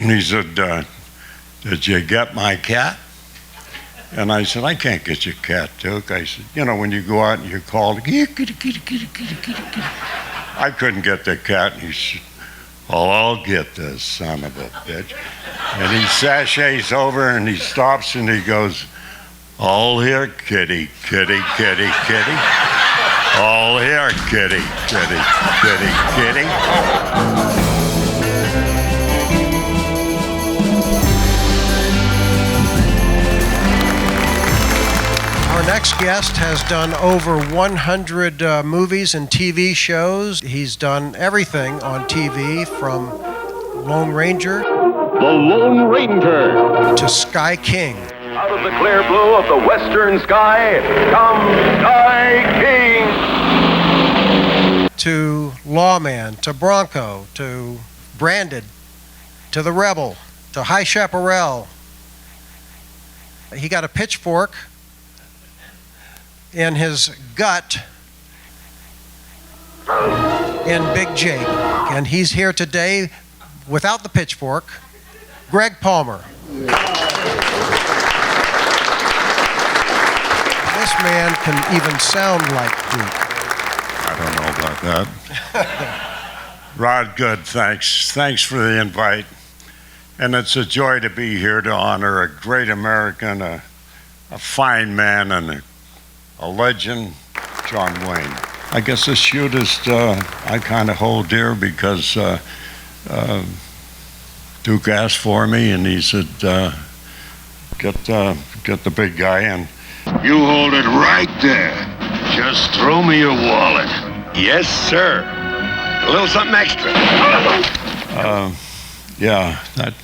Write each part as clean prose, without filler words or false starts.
And he said, did you get my cat? And I said, I can't get your cat, Duke. I said, you know, when you go out and you call, kitty, kitty, kitty, kitty, kitty, kitty. I couldn't get the cat. And he said, well, I'll get this son of a bitch. And he sashays over and he stops and he goes, all here, kitty, kitty, kitty, kitty. All here, kitty, kitty, kitty, kitty. Our next guest has done over 100 movies and TV shows. He's done everything on TV from Lone Ranger, The Lone Ranger, to Sky King. Out of the clear blue of the western sky comes Sky King. To Lawman, to Bronco, to Branded, to The Rebel, to High Chaparral. He got a pitchfork in his gut in Big Jake. And he's here today without the pitchfork, Gregg Palmer. This man can even sound like Duke. I don't know about that. Rod, good, thanks. Thanks for the invite. And it's a joy to be here to honor a great American, a fine man, and a legend, John Wayne. I guess the shootist I kind of hold dear because Duke asked for me and he said, get the big guy in. You hold it right there. Just throw me your wallet. Yes, sir. A little something extra. Yeah, that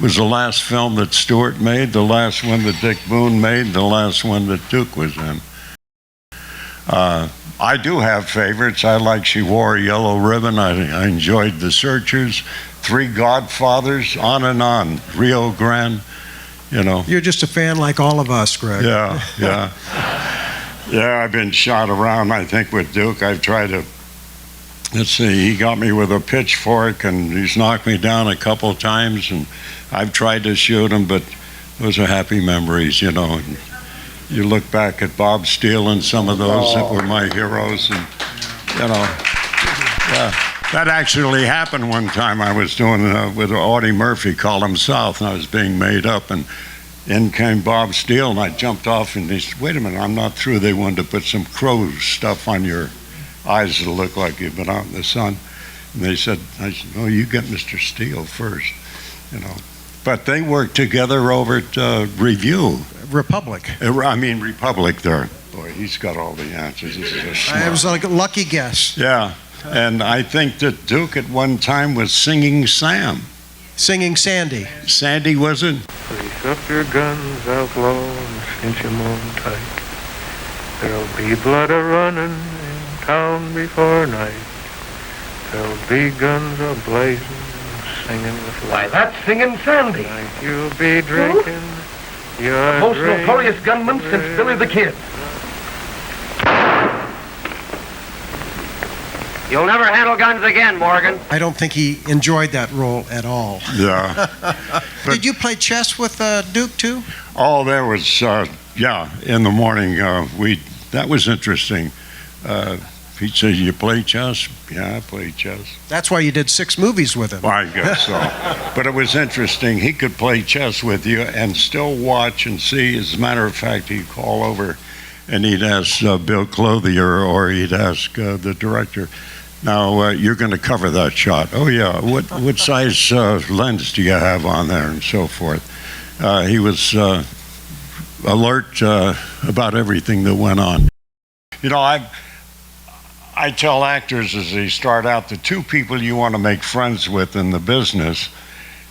was the last film that Stewart made, the last one that Dick Boone made, the last one that Duke was in. I do have favorites. I like She Wore a Yellow Ribbon. I enjoyed The Searchers, Three Godfathers, on and on. Rio Grande, you know. You're just a fan like all of us, Greg. Yeah, yeah. Yeah, I've been shot around, I think, with Duke. I've tried to, let's see, he got me with a pitchfork and he's knocked me down a couple times and I've tried to shoot him, but those are happy memories, you know. And you look back at Bob Steele and some of those that were my heroes, and, you know, yeah. That actually happened one time. I was doing with Audie Murphy, called him South, and I was being made up, and in came Bob Steele, and I jumped off, and he said, wait a minute, I'm not through. They wanted to put some crow stuff on your eyes to look like you've been out in the sun. And they said, oh, you get Mr. Steele first, you know. But they worked together over at Review. Republic. Republic there. Boy, he's got all the answers. This is a smart. It was like a lucky guess. Yeah, and I think that Duke at one time was singing Sam. Singing Sandy. Sandy, was it? Lace up your guns, outlaw, and cinch 'em on tight. There'll be blood a-running in town before night. There'll be guns a-blazing, singing with light. Why, that's Singing Sandy. Tonight you'll be drinking your Most drink. notorious gunman since Billy the Kid. You'll never handle guns again, Morgan. I don't think he enjoyed that role at all. Yeah. Did you play chess with Duke too? Oh, there was, yeah, in the morning, that was interesting. He'd say, you play chess? Yeah, I play chess. That's why you did 6 movies with him. Well, I guess so. But it was interesting. He could play chess with you and still watch and see. As a matter of fact, he'd call over and he'd ask Bill Clothier, or he'd ask the director, now, you're going to cover that shot. Oh, yeah. What size lens do you have on there, and so forth. He was alert about everything that went on. You know, I tell actors as they start out, the 2 people you want to make friends with in the business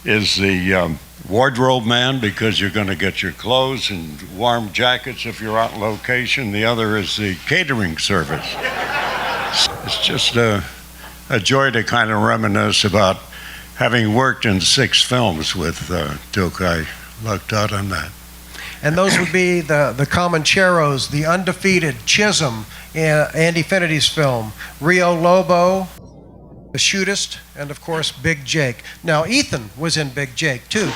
is the wardrobe man, because you're going to get your clothes and warm jackets if you're out on location. The other is the catering service. It's just a joy to kind of reminisce about having worked in 6 films with Duke. I lucked out on that. And those would be the Comancheros, The Undefeated, Chisholm, Andy Finnety's film, Rio Lobo, the shootist, and of course, Big Jake. Now, Ethan was in Big Jake, too.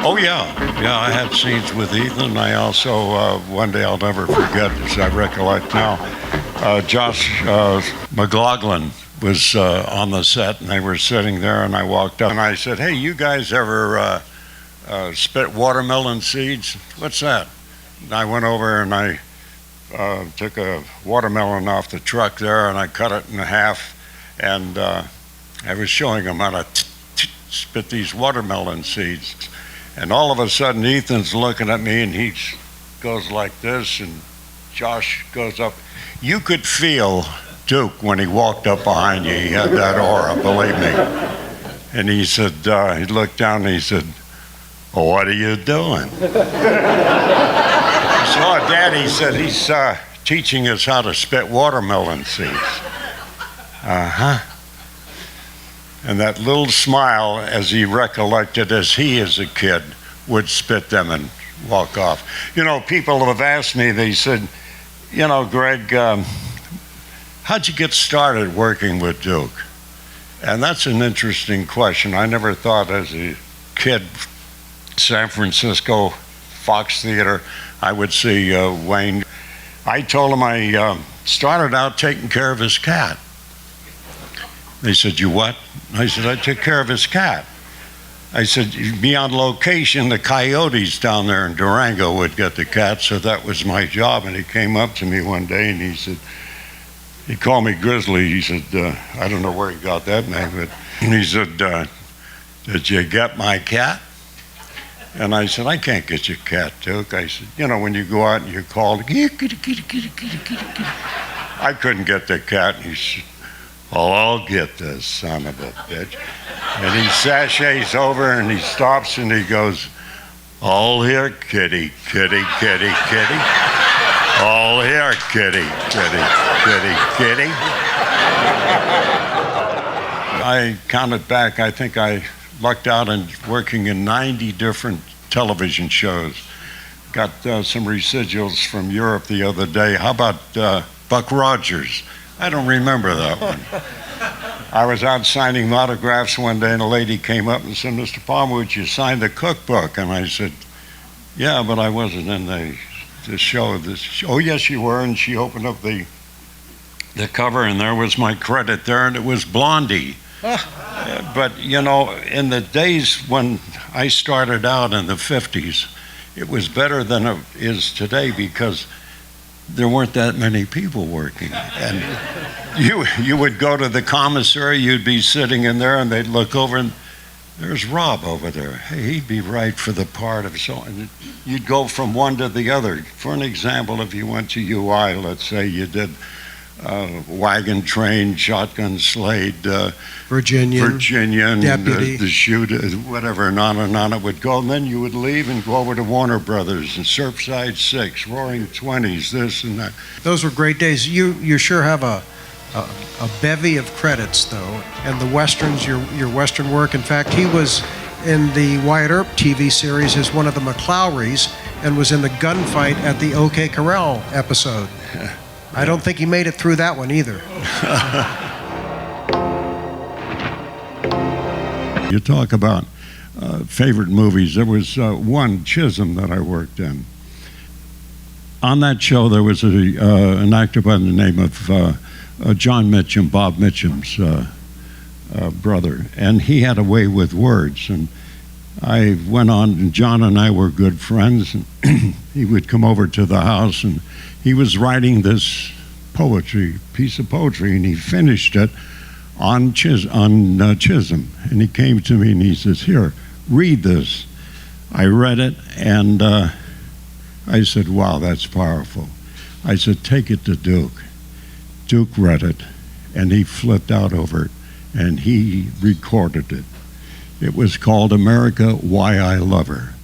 Oh, yeah. Yeah, I had scenes with Ethan. I also, one day I'll never forget, as I recollect now, Josh McLaughlin was on the set, and they were sitting there, and I walked up, and I said, hey, you guys ever spit watermelon seeds? What's that? And I went over, and I took a watermelon off the truck there, and I cut it in half, and I was showing him how to spit these watermelon seeds. And all of a sudden, Ethan's looking at me, and he goes like this, and Josh goes up. You could feel Duke when he walked up behind you. He had that aura, believe me. And he said, he looked down, and he said, well, what are you doing? I said, oh, Dad, he said, he's teaching us how to spit watermelon seeds. Uh-huh. And that little smile as he recollected as he as a kid would spit them and walk off. You know, people have asked me, they said, you know, Greg, how'd you get started working with Duke? And that's an interesting question. I never thought as a kid, San Francisco, Fox Theater, I would see Wayne. I told him I started out taking care of his cat. They said, you what? I said, I took care of his cat. I said, you'd be on location, the coyotes down there in Durango would get the cat, so that was my job. And he came up to me one day and he said, he called me Grizzly. He said, I don't know where he got that name, but he said, did you get my cat? And I said, I can't get your cat, Duke. I said, you know, when you go out and you call, kitty. I couldn't get the cat. And he said, oh, I'll get this son of a bitch. And he sashays over and he stops and he goes, all here, kitty. All here, kitty. I counted back, I think I lucked out in working in 90 different television shows. Got some residuals from Europe the other day. How about Buck Rogers? I don't remember that one. I was out signing autographs one day and a lady came up and said, Mr. Palmer, would you sign the cookbook? And I said, yeah, but I wasn't in the show. Oh, yes, you were. And she opened up the cover and there was my credit there and it was Blondie. But, you know, in the days when I started out in the 50s, it was better than it is today because there weren't that many people working. And you would go to the commissary, you'd be sitting in there, and they'd look over, and there's Rob over there. Hey, he'd be right for the part of so, and you'd go from one to the other. For an example, if you went to UI, let's say you did Wagon Train, Shotgun Slade, Virginian, Deputy, the shoot, whatever, and on it would go. And then you would leave and go over to Warner Brothers and Surfside 6, Roaring 20s, this and that. Those were great days. You sure have a bevy of credits, though, and the westerns, your western work. In fact, he was in the Wyatt Earp TV series as one of the McLowerys and was in the gunfight at the OK Corral episode. I don't think he made it through that one either. You talk about favorite movies. There was one, Chisholm, that I worked in. On that show, there was an actor by the name of John Mitchum, Bob Mitchum's brother, and he had a way with words. And I went on, and John and I were good friends, and he would come over to the house, and he was writing this piece of poetry, and he finished it on Chisholm. And he came to me and he says, here, read this. I read it, and I said, wow, that's powerful. I said, take it to Duke. Duke read it, and he flipped out over it, and he recorded it. It was called America, Why I Love Her.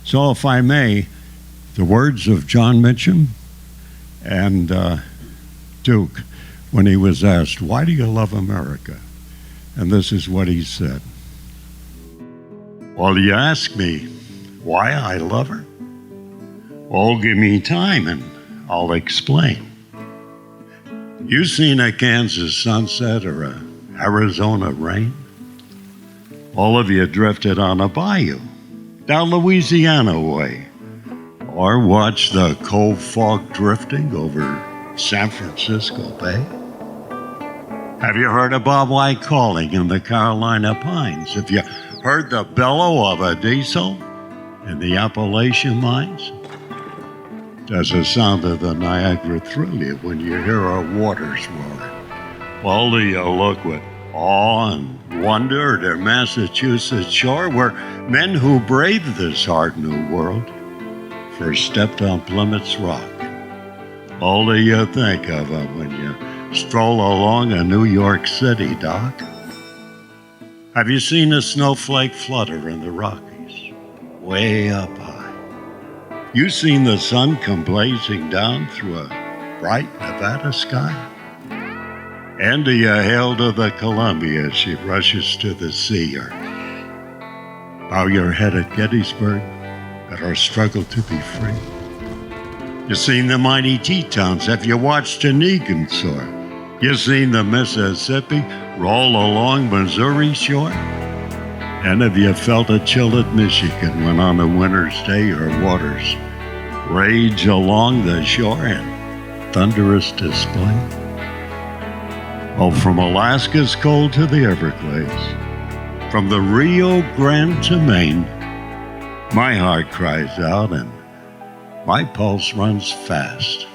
So if I may, the words of John Mitchum and Duke, when he was asked, why do you love America? And this is what he said. Well, you ask me why I love her? Well, give me time and I'll explain. You seen a Kansas sunset or a Arizona rain? All of you drifted on a bayou down Louisiana way, or watched the cold fog drifting over San Francisco Bay? Have you heard a bobwhite calling in the Carolina pines? Have you heard the bellow of a diesel in the Appalachian mines? Does the sound of the Niagara thrill you when you hear our waters roar? Well, do you look with awe and wonder at our Massachusetts shore, where men who braved this hard new world first stepped on Plymouth's rock? All do you think of them when you stroll along a New York City dock? Have you seen a snowflake flutter in the Rockies, way up high? You seen the sun come blazing down through a bright Nevada sky? And do you hail to the Columbia as she rushes to the sea, or bow your head at Gettysburg at our struggle to be free? You seen the mighty Tetons? Have you watched an eagle soar? You seen the Mississippi roll along Missouri shore? And have you felt a chill at Michigan when on a winter's day her waters rage along the shore in thunderous display? Oh, from Alaska's cold to the Everglades, from the Rio Grande to Maine, my heart cries out and my pulse runs fast,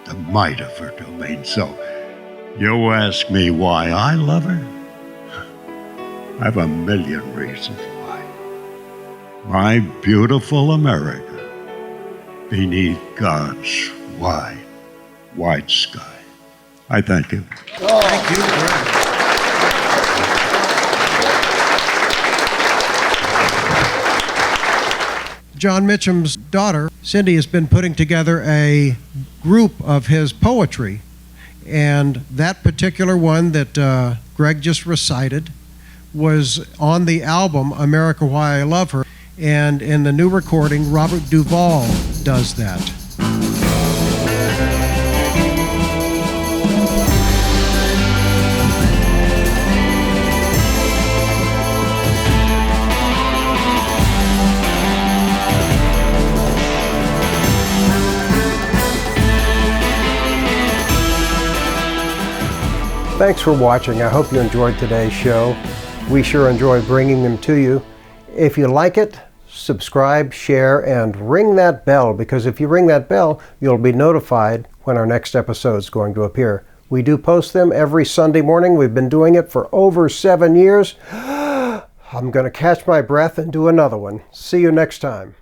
the might of her domain. So you ask me why I love her? I have a million reasons why. My beautiful America, beneath God's wide, wide sky. I thank you. Thank you, Greg. John Mitchum's daughter, Cindy, has been putting together a group of his poetry. And that particular one that Greg just recited was on the album America Why I Love Her, and in the new recording Robert Duvall does that. Thanks for watching. I hope you enjoyed today's show. We sure enjoy bringing them to you. If you like it, subscribe, share, and ring that bell, because if you ring that bell, you'll be notified when our next episode is going to appear. We do post them every Sunday morning. We've been doing it for over 7 years. I'm going to catch my breath and do another one. See you next time.